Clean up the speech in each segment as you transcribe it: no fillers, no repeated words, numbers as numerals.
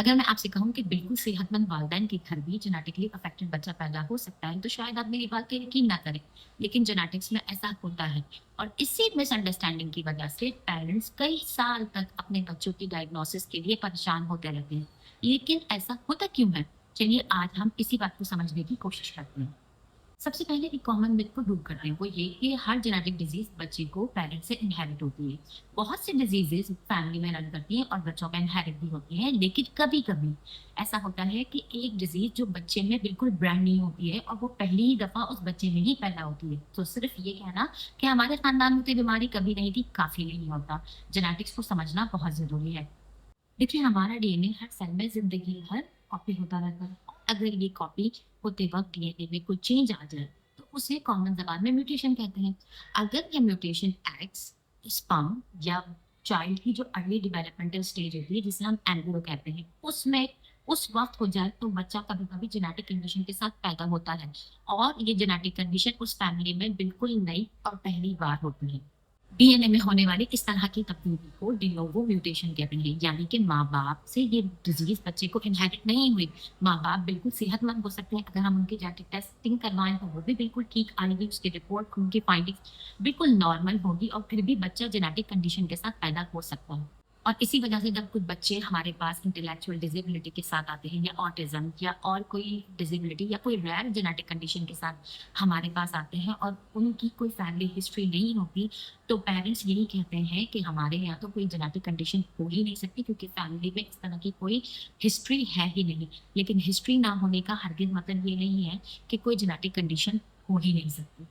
अगर मैं आपसे कहूँ कि बिल्कुल सेहतमंद वालिदैन के घर भी जेनेटिकली अफेक्टेड बच्चा पैदा हो सकता है, तो शायद आप मेरी बात पे यकीन ना करें। लेकिन जेनेटिक्स में ऐसा होता है और इसी मिसअंडरस्टैंडिंग की वजह से पेरेंट्स कई साल तक अपने बच्चों की डायग्नोसिस के लिए परेशान होते रहते हैं। लेकिन ऐसा होता क्यों है? चलिए आज हम इसी बात को समझने की कोशिश करते हैं। सबसे पहले एक कॉमन मिथ को दूर करते हैं, वो ये कि हर जेनेटिक डिजीज बच्चे को पेरेंट्स से इनहेरिट होती है। बहुत सी डिजीजेस फैमिली में रन करती हैं और बच्चों में इनहेरिट भी होती हैं, लेकिन कभी-कभी ऐसा होता है कि एक डिजीज जो बच्चे में बिल्कुल ब्रांड न्यू होती है और वो पहली ही दफा उस बच्चे में ही पैदा होती है। तो सिर्फ ये कहना कि हमारे खानदान में तो बीमारी कभी नहीं थी, काफी नहीं होता। जेनेटिक्स को समझना बहुत जरूरी है। देखिए हमारा डीएनए हर सेल में जिंदगी भर कॉपी होता रहता है। अगर ये कॉपी होते वक्त डीएनए में कोई चेंज आ जाए तो उसे कॉमन जबान में म्यूटेशन कहते हैं। अगर ये म्यूटेशन एग्स, स्पर्म या चाइल्ड की जो अर्ली डेवलपमेंटल स्टेज होती है जिसे हम एम्ब्रियो कहते हैं उसमें उस वक्त हो जाए तो बच्चा कभी कभी जेनेटिक कंडीशन के साथ पैदा होता है और ये जेनेटिक कंडीशन उस फैमिली में बिल्कुल नई और पहली बार होती है। डीएनए में होने वाली इस तरह की तब्दीली को de novo म्यूटेशन कहते हैं, यानी कि माँ-बाप से ये डिज़ीज़ बच्चे को इनहेरिट नहीं हुई। माँ-बाप बिल्कुल सेहतमंद हो सकते हैं, अगर हम उनकी जेनेटिक टेस्टिंग करवाएँ तो वो भी बिल्कुल ठीक आएगी, उसकी रिपोर्ट, उनकी फाइंडिंग्स बिल्कुल नॉर्मल होगी और फिर भी बच्चा जेनेटिक कंडीशन के साथ पैदा हो सकता है। और इसी वजह से जब कुछ बच्चे हमारे पास इंटेलेक्चुअल डिसेबिलिटी के साथ आते हैं या ऑटिज़्म या और कोई डिसेबिलिटी या कोई रेयर जेनेटिक कंडीशन के साथ हमारे पास आते हैं और उनकी कोई फैमिली हिस्ट्री नहीं होती, तो पेरेंट्स यही कहते हैं कि हमारे यहाँ तो कोई जेनेटिक कंडीशन हो ही नहीं सकती क्योंकि फैमिली में इस तरह की कोई हिस्ट्री है ही नहीं। लेकिन हिस्ट्री ना होने का हरगिज़ मतलब ये नहीं है कि कोई जेनेटिक कंडीशन हो ही नहीं सकती।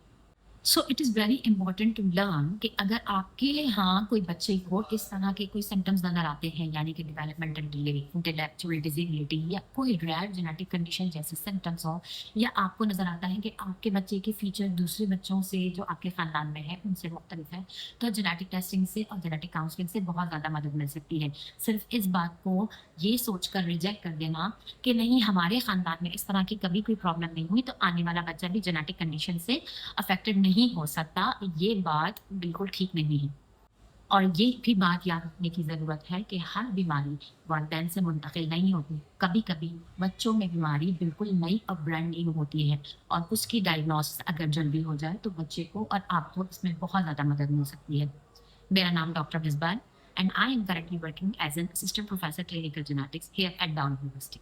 So it is very important to learn कि अगर आपके यहाँ कोई बच्चे को इस तरह के कोई सिम्टम्स नज़र आते हैं, यानी कि डेवलपमेंटल डिले, इंटेलेक्चुअल डिसेबिलिटी या कोई रेयर जेनेटिक कंडीशन जैसे सिम्टम्स हो, या आपको नज़र आता है कि आपके बच्चे के फीचर दूसरे बच्चों से जो आपके ख़ानदान में है उनसे मुख्तलिफ है, तो जेनेटिक टेस्टिंग से और जेनेटिक काउंसलिंग से बहुत ज़्यादा मदद मिल सकती है। सिर्फ इस बात को ये सोचकर रिजेक्ट कर देना कि नहीं हमारे ख़ानदान में इस तरह की कभी कोई प्रॉब्लम नहीं हुई, तो आने वाला बच्चा भी जेनेटिक कंडीशन से अफ़ेक्टेड नहीं हो सकता, ये बात बिल्कुल ठीक नहीं है। और ये भी बात याद रखने की ज़रूरत है कि हर बीमारी वालिदैन से मुंतकिल नहीं होती। कभी-कभी बच्चों में बीमारी बिल्कुल नई और ब्रांड न्यू होती है और उसकी डायग्नोसिस अगर जल्दी हो जाए तो बच्चे को और आपको इसमें बहुत ज़्यादा मदद मिल सकती है। मेरा नाम doctor Misbah and I am currently working as an assistant professor clinical genetics here eight down university.